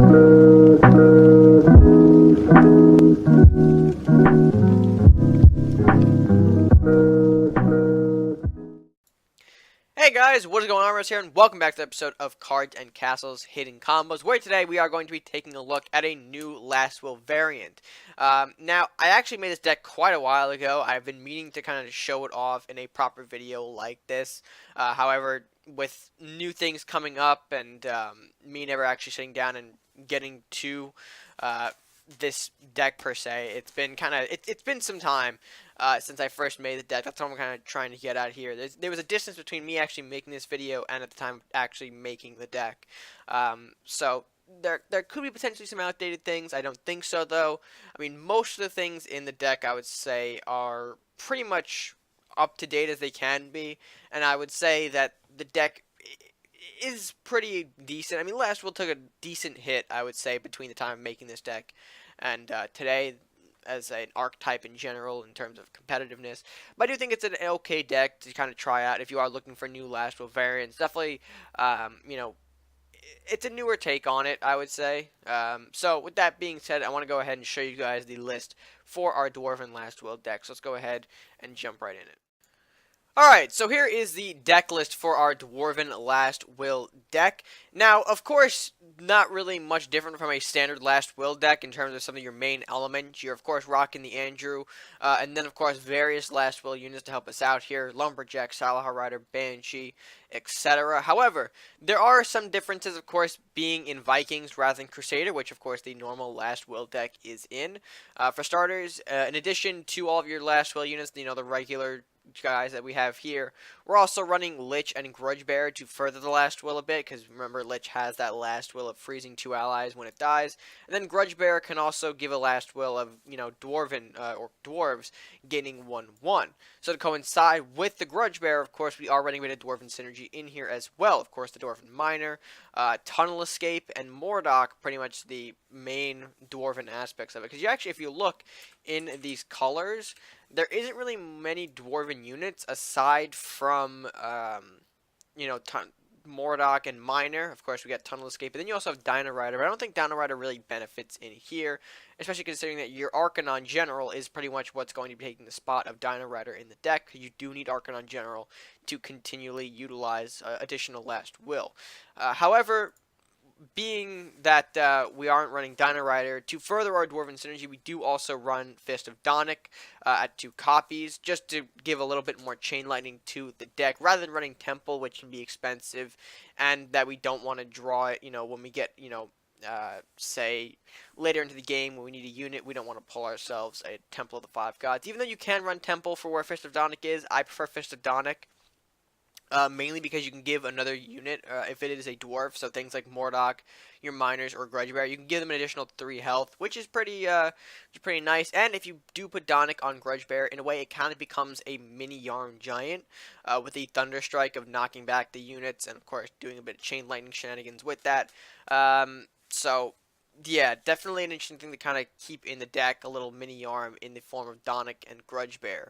Hey guys, what is going on? Rose here, and welcome back to the episode of Cards and Castles Hidden Combos, where today we are going to be taking a look at a new Last Will variant. Now, I actually made this deck quite a while ago. I've been meaning to kind of show it off in a proper video like this. However, with new things coming up and me never actually sitting down and getting to this deck per se, it's been it's been some time since I first made the deck. That's what I'm kind of trying to get at here. There was a distance between me actually making this video and at the time actually making the deck. So there could be potentially some outdated things. I don't think so though. I mean, most of the things in the deck I would say are pretty much up to date as they can be, and I would say that the deck is pretty decent. I mean, Last Will took a decent hit, I would say, between the time of making this deck and today, as an archetype in general in terms of competitiveness. But I do think it's an okay deck to kind of try out if you are looking for new Last Will variants. Definitely, you know, it's a newer take on it, I would say. So with that being said, I want to go ahead and show you guys the list for our Dwarven Last Will deck. So let's go ahead and jump right in it. Alright, so here is the deck list for our Dwarven Last Will deck. Now, of course, not really much different from a standard Last Will deck in terms of some of your main elements. You're, of course, rocking the Andrew, and then, of course, various Last Will units to help us out here. Lumberjack, Salahar Rider, Banshee, etc. However, there are some differences, of course, being in Vikings rather than Crusader, which, of course, the normal Last Will deck is in. For starters, in addition to all of your Last Will units, you know, the regular guys that we have here, we're also running Lich and Grudgebearer to further the Last Will a bit, because remember, Lich has that Last Will of freezing 2 allies when it dies, and then Grudgebearer can also give a Last Will of, you know, Dwarven, or Dwarves, gaining 1/1. So to coincide with the Grudgebearer, of course, we are running a bit of Dwarven synergy in here as well. Of course, the Dwarven Miner, Tunnel Escape, and Mordock, pretty much the main Dwarven aspects of it, because you actually, if you look in these colors, there isn't really many Dwarven units aside from, you know, Mordock and Miner. Of course, we got Tunnel Escape, and then you also have Dino Rider, but I don't think Dino Rider really benefits in here, especially considering that your Arcanon General is pretty much what's going to be taking the spot of Dino Rider in the deck. You do need Arcanon General to continually utilize additional Last Will. However, being that we aren't running Dino Rider, to further our Dwarven synergy, we do also run Fist of Donic at 2 copies, just to give a little bit more chain lightning to the deck, rather than running Temple, which can be expensive, and that we don't want to draw it, you know, when we get, you know, say, later into the game when we need a unit, we don't want to pull ourselves a Temple of the 5 Gods. Even though you can run Temple for where Fist of Donic is, I prefer Fist of Donic. Mainly because you can give another unit, if it is a dwarf, so things like Mordock, your Miners, or Grudgebearer, you can give them an additional 3 health, which is pretty nice. And if you do put Donic on Grudgebearer, in a way, it kind of becomes a mini Yarn Giant, with the Thunder Strike of knocking back the units, and of course, doing a bit of Chain Lightning shenanigans with that. So yeah, definitely an interesting thing to kind of keep in the deck, a little mini arm in the form of Donic and Grudgebearer.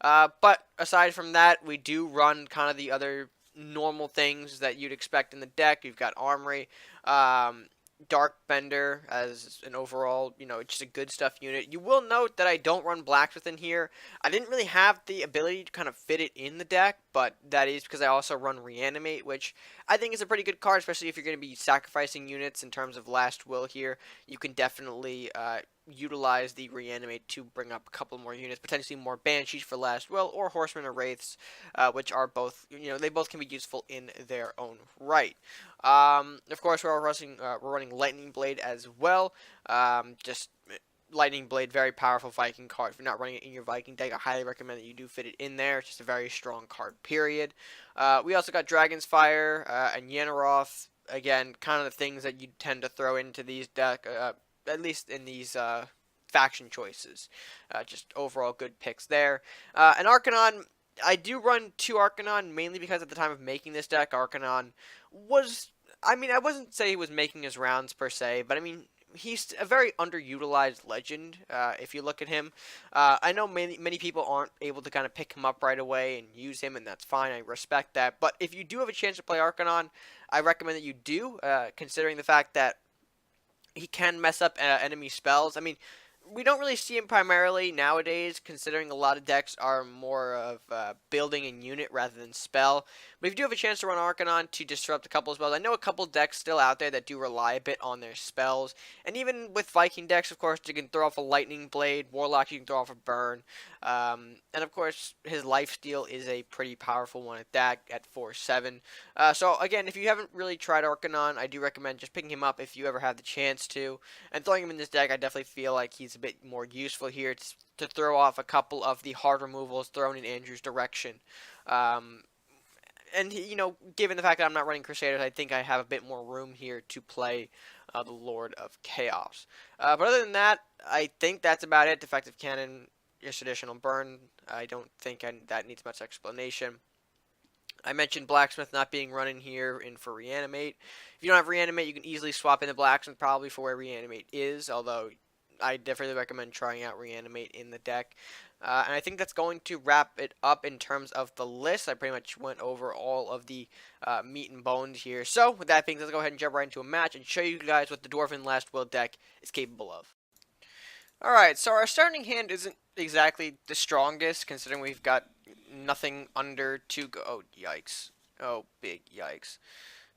But aside from that, we do run kind of the other normal things that you'd expect in the deck. You've got Armory, Darkbender as an overall, you know, just a good stuff unit. You will note that I don't run Blacksmith in here. I didn't really have the ability to kind of fit it in the deck, but that is because I also run Reanimate, which I think is a pretty good card, especially if you're going to be sacrificing units in terms of Last Will here. You can definitely utilize the Reanimate to bring up a couple more units, potentially more Banshees for Last Will, or Horsemen or Wraiths, which are both, you know, they both can be useful in their own right. Of course, we're running Lightning Blade as well. Just Lightning Blade, very powerful Viking card. If you're not running it in your Viking deck, I highly recommend that you do fit it in there. It's just a very strong card, period. We also got Dragon's Fire and Yenneroth. Again, kind of the things that you tend to throw into these deck, at least in these faction choices. Just overall good picks there. And Arcanon, I do run 2 Arcanon, mainly because at the time of making this deck, Arcanon was, I mean, I wouldn't say he was making his rounds per se, but I mean, he's a very underutilized legend, if you look at him. I know many people aren't able to kind of pick him up right away and use him, and that's fine. I respect that. But if you do have a chance to play Arcanon, I recommend that you do, considering the fact that he can mess up enemy spells. I mean, we don't really see him primarily nowadays, considering a lot of decks are more of building in unit rather than spell. But if you do have a chance to run Arcanon to disrupt a couple of spells, I know a couple decks still out there that do rely a bit on their spells. And even with Viking decks, of course, you can throw off a Lightning Blade. Warlock, you can throw off a Burn. And of course, his Lifesteal is a pretty powerful one at that, at 4/7. So again, if you haven't really tried Arcanon, I do recommend just picking him up if you ever have the chance to. And throwing him in this deck, I definitely feel like he's a bit more useful here to throw off a couple of the hard removals thrown in Andrew's direction. And given the fact that I'm not running Crusaders, I think I have a bit more room here to play the Lord of Chaos. But other than that, I think that's about it. Defective Cannon, just traditional burn. I don't think that needs much explanation. I mentioned Blacksmith not being running here in for Reanimate. If you don't have Reanimate, you can easily swap in the Blacksmith probably for where Reanimate is, although I definitely recommend trying out Reanimate in the deck. And I think that's going to wrap it up in terms of the list. I pretty much went over all of the meat and bones here. So, with that being said, let's go ahead and jump right into a match and show you guys what the Dwarven Last Will deck is capable of. Alright, so our starting hand isn't exactly the strongest, considering we've got nothing under 2 go. Oh, yikes. Oh, big yikes.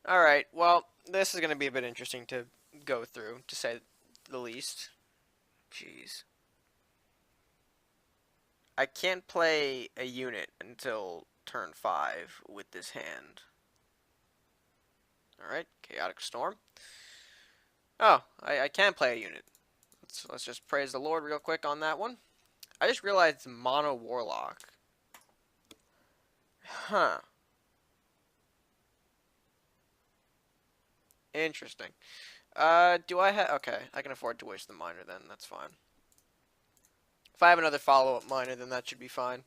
Alright, well, this is going to be a bit interesting to go through, to say the least. Jeez. I can't play a unit until turn 5 with this hand. Alright, Chaotic Storm. Oh, I can play a unit. Let's just praise the Lord real quick on that one. I just realized it's Mono Warlock. Huh. Interesting. Do I have... Okay, I can afford to waste the minor then. That's fine. If I have another follow-up minor, then that should be fine.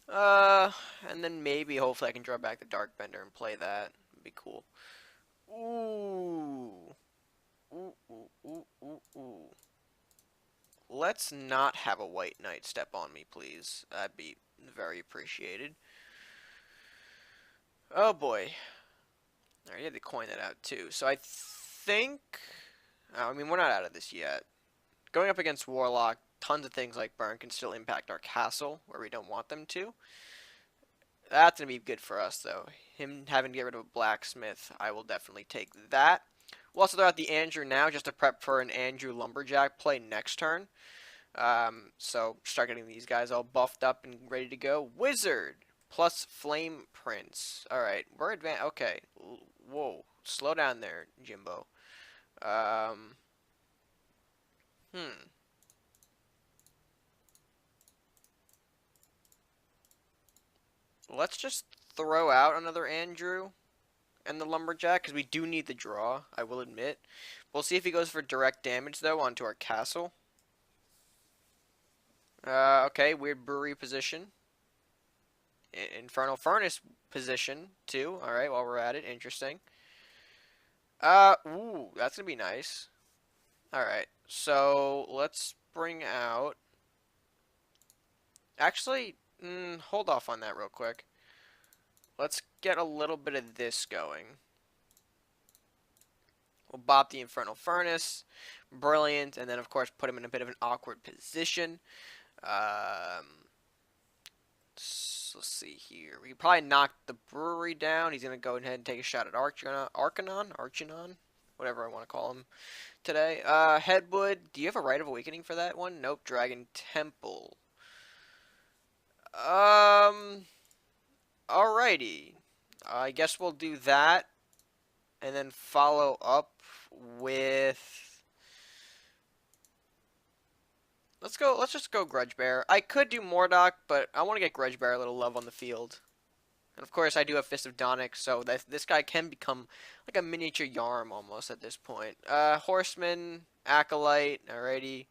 And then maybe, hopefully, I can draw back the Darkbender and play that. It'd be cool. Ooh. Ooh, ooh, ooh, ooh, ooh. Let's not have a White Knight step on me, please. That'd be very appreciated. Oh, boy. I already had to coin that out, too. So I think... I mean, we're not out of this yet. Going up against Warlock, tons of things like Burn can still impact our castle, where we don't want them to. That's going to be good for us, though. Him having to get rid of a Blacksmith, I will definitely take that. We'll also throw out the Andrew now, just to prep for an Andrew Lumberjack play next turn. So, start getting these guys all buffed up and ready to go. Wizard! Plus Flame Prince. Alright, we're advanced. Okay. Whoa. Slow down there, Jimbo. Let's just throw out another Andrew and the Lumberjack, because we do need the draw, I will admit. We'll see if he goes for direct damage, though, onto our castle. Okay, weird brewery position. Infernal Furnace position, too. Alright, while we're at it, interesting. Ooh, that's gonna be nice. Alright, so let's bring out... Actually, hold off on that real quick. Let's get a little bit of this going. We'll bop the Infernal Furnace. Brilliant. And then, of course, put him in a bit of an awkward position. So let's see here. We can probably knock the brewery down. He's going to go ahead and take a shot at Arcanon? Whatever I want to call him today. Headwood. Do you have a Rite of Awakening for that one? Nope. Dragon Temple. Alrighty. I guess we'll do that. And then follow up with... Let's just go Grudgebearer. I could do Mordock, but I want to get Grudgebearer a little love on the field. And of course, I do have Fist of Donic, so this guy can become like a miniature Yarm almost at this point. Horseman, Acolyte, alrighty.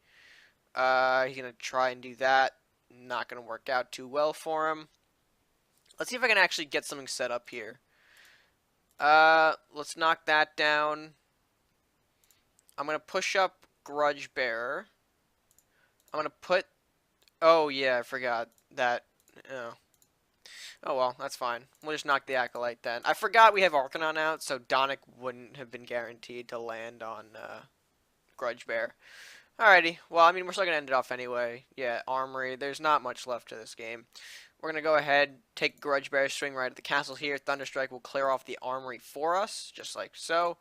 He's going to try and do that. Not going to work out too well for him. Let's see if I can actually get something set up here. Let's knock that down. I'm going to push up Grudgebearer. I'm going to put... Oh, yeah, I forgot that. Oh, well, that's fine. We'll just knock the Acolyte then. I forgot we have Arcanon out, so Donic wouldn't have been guaranteed to land on Grudge Bear. Alrighty, well, I mean, we're still going to end it off anyway. Yeah, Armory, there's not much left to this game. We're going to go ahead, take Grudge Bear, swing right at the castle here. Thunderstrike will clear off the Armory for us, just like so.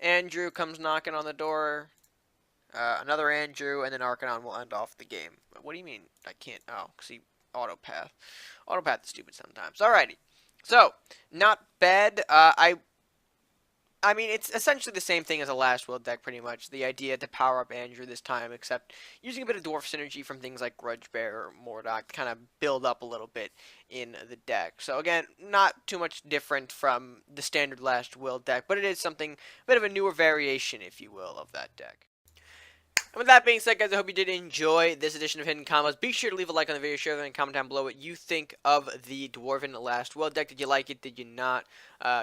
Andrew comes knocking on the door. Another Andrew, and then Arcanon will end off the game. What do you mean? I can't. Oh, see, Autopath. Autopath is stupid sometimes. Alrighty. So, not bad. I mean, it's essentially the same thing as a Last Will deck, pretty much. The idea to power up Andrew this time, except using a bit of Dwarf synergy from things like Grudge Bear or Mordok to kind of build up a little bit in the deck. So again, not too much different from the standard Last Will deck, but it is something, a bit of a newer variation, if you will, of that deck. And with that being said, guys, I hope you did enjoy this edition of Hidden Combos. Be sure to leave a like on the video, share it, and comment down below what you think of the Dwarven Last Will deck. Did you like it? Did you not?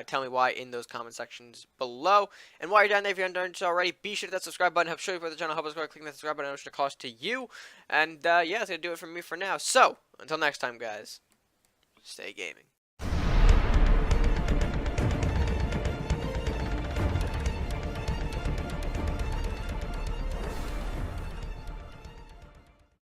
Tell me why in those comment sections below. And while you're down there, if you haven't done so already, be sure to hit that subscribe button. Help show you for the channel. Help us go clicking that subscribe button, which the cost to you. And yeah, that's going to do it for me for now. So, until next time, guys, stay gaming.